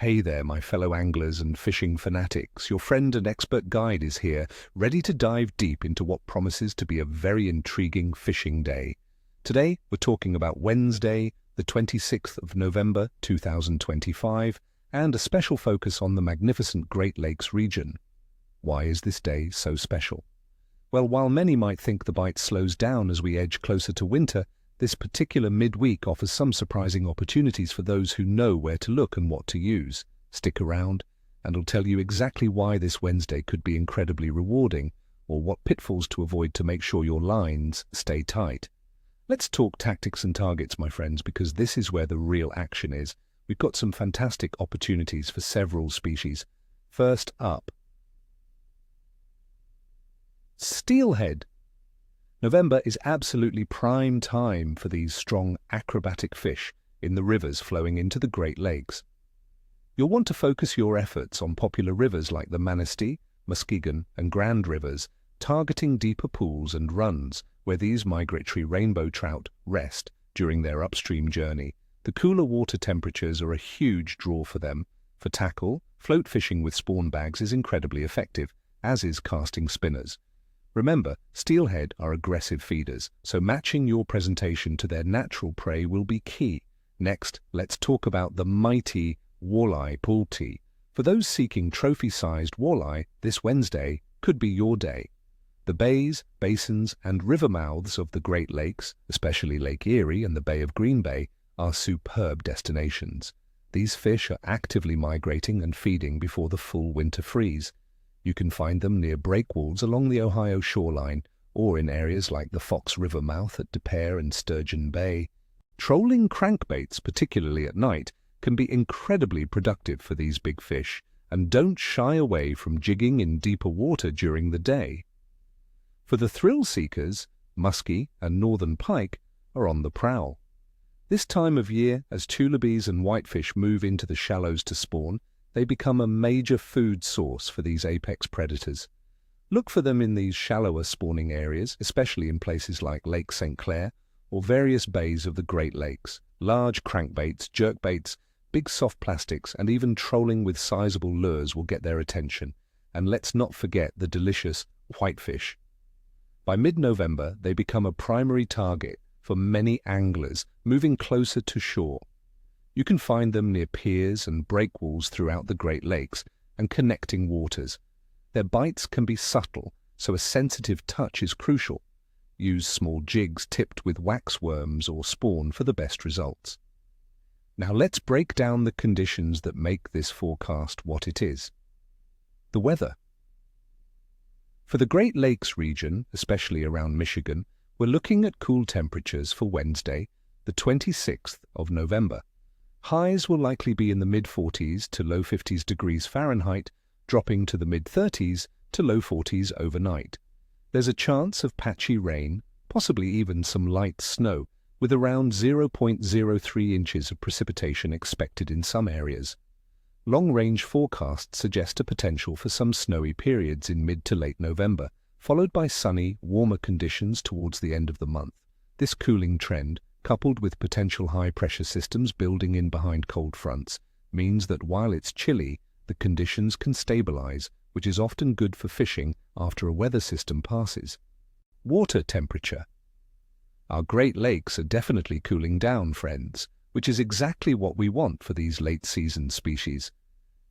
Hey there, my fellow anglers and fishing fanatics. Your friend and expert guide is here, ready to dive deep into what promises to be a very intriguing fishing day. Today, we're talking about Wednesday, the 26th of November 2025, and a special focus on the magnificent Great Lakes region. Why is this day so special? Well, while many might think the bite slows down as we edge closer to winter, this particular midweek offers some surprising opportunities for those who know where to look and what to use. Stick around, and I'll tell you exactly why this Wednesday could be incredibly rewarding, or what pitfalls to avoid to make sure your lines stay tight. Let's talk tactics and targets, my friends, because this is where the real action is. We've got some fantastic opportunities for several species. First up, Steelhead. November is absolutely prime time for these strong acrobatic fish in the rivers flowing into the Great Lakes. You'll want to focus your efforts on popular rivers like the Manistee, Muskegon, and Grand rivers, targeting deeper pools and runs where these migratory rainbow trout rest during their upstream journey. The cooler water temperatures are a huge draw for them. For tackle, float fishing with spawn bags is incredibly effective, as is casting spinners. Remember, steelhead are aggressive feeders, so matching your presentation to their natural prey will be key. Next, let's talk about the mighty walleye pull tee. For those seeking trophy-sized walleye, this Wednesday could be your day. The bays, basins, and river mouths of the Great Lakes, especially Lake Erie and the Bay of Green Bay, are superb destinations. These fish are actively migrating and feeding before the full winter freeze. You can find them near breakwalls along the Ohio shoreline or in areas like the Fox River mouth at Des Peres and Sturgeon Bay. Trolling crankbaits, particularly at night, can be incredibly productive for these big fish, and don't shy away from jigging in deeper water during the day. For the thrill seekers, muskie and northern pike are on the prowl. This time of year, as tullabies and whitefish move into the shallows to spawn, they become a major food source for these apex predators. Look for them in these shallower spawning areas, especially in places like Lake St. Clair or various bays of the Great Lakes. Large crankbaits, jerkbaits, big soft plastics, and even trolling with sizable lures will get their attention. And let's not forget the delicious whitefish. By mid-November, they become a primary target for many anglers moving closer to shore. You can find them near piers and breakwalls throughout the Great Lakes and connecting waters. Their bites can be subtle, so a sensitive touch is crucial. Use small jigs tipped with waxworms or spawn for the best results. Now let's break down the conditions that make this forecast what it is. The weather. For the Great Lakes region, especially around Michigan, we're looking at cool temperatures for Wednesday, the 26th of November. Highs will likely be in the mid-40s to low 50s degrees Fahrenheit, dropping to the mid-30s to low 40s overnight. There's a chance of patchy rain, possibly even some light snow, with around 0.03 inches of precipitation expected in some areas. Long-range forecasts suggest a potential for some snowy periods in mid to late November, followed by sunny, warmer conditions towards the end of the month. This cooling trend, coupled with potential high-pressure systems building in behind cold fronts, means that while it's chilly, the conditions can stabilize, which is often good for fishing after a weather system passes. Water temperature. Our Great Lakes are definitely cooling down, friends, which is exactly what we want for these late-season species.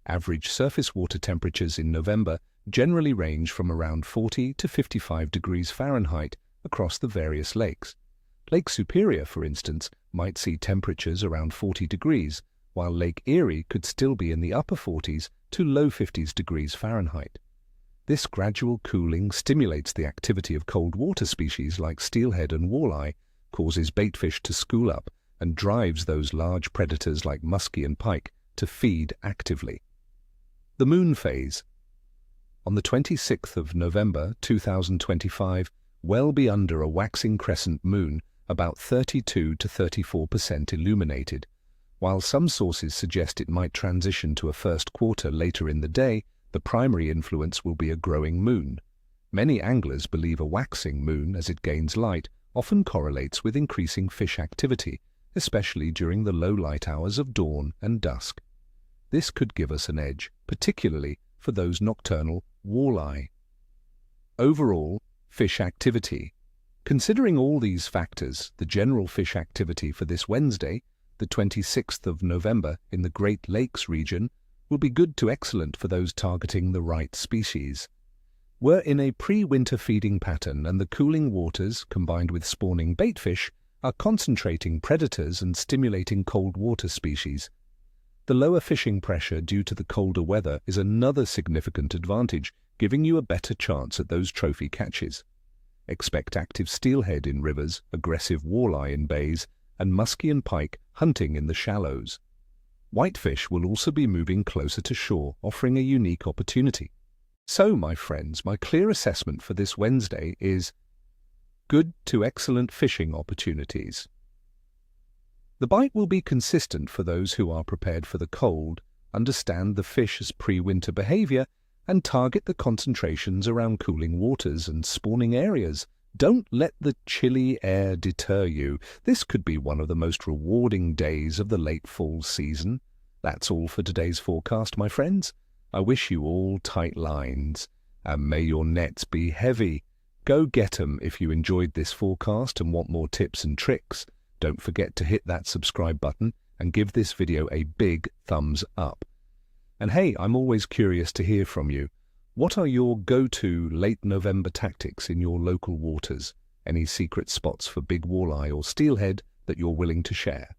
Average surface water temperatures in November generally range from around 40 to 55 degrees Fahrenheit across the various lakes. Lake Superior, for instance, might see temperatures around 40 degrees, while Lake Erie could still be in the upper 40s to low 50s degrees Fahrenheit. This gradual cooling stimulates the activity of cold water species like steelhead and walleye, causes baitfish to school up, and drives those large predators like muskie and pike to feed actively. The moon phase. On the 26th of November 2025, well be under a waxing crescent moon, about 32 to 34% illuminated. While some sources suggest it might transition to a first quarter later in the day, the primary influence will be a growing moon. Many anglers believe a waxing moon, as it gains light, often correlates with increasing fish activity, especially during the low light hours of dawn and dusk. This could give us an edge, particularly for those nocturnal walleye. Overall, fish activity. Considering all these factors, the general fish activity for this Wednesday, the 26th of November in the Great Lakes region, will be good to excellent for those targeting the right species. We're in a pre-winter feeding pattern, and the cooling waters, combined with spawning baitfish, are concentrating predators and stimulating cold water species. The lower fishing pressure due to the colder weather is another significant advantage, giving you a better chance at those trophy catches. Expect active steelhead in rivers, aggressive walleye in bays, and muskie and pike hunting in the shallows. Whitefish will also be moving closer to shore, offering a unique opportunity. So, my friends, my clear assessment for this Wednesday is good to excellent fishing opportunities. The bite will be consistent for those who are prepared for the cold, understand the fish's pre-winter behavior, and target the concentrations around cooling waters and spawning areas. Don't let the chilly air deter you. This could be one of the most rewarding days of the late fall season. That's all for today's forecast, my friends. I wish you all tight lines, and may your nets be heavy. Go get 'em if you enjoyed this forecast and want more tips and tricks. Don't forget to hit that subscribe button and give this video a big thumbs up. And hey, I'm always curious to hear from you. What are your go-to late November tactics in your local waters? Any secret spots for big walleye or steelhead that you're willing to share?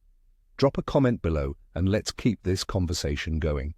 Drop a comment below and let's keep this conversation going.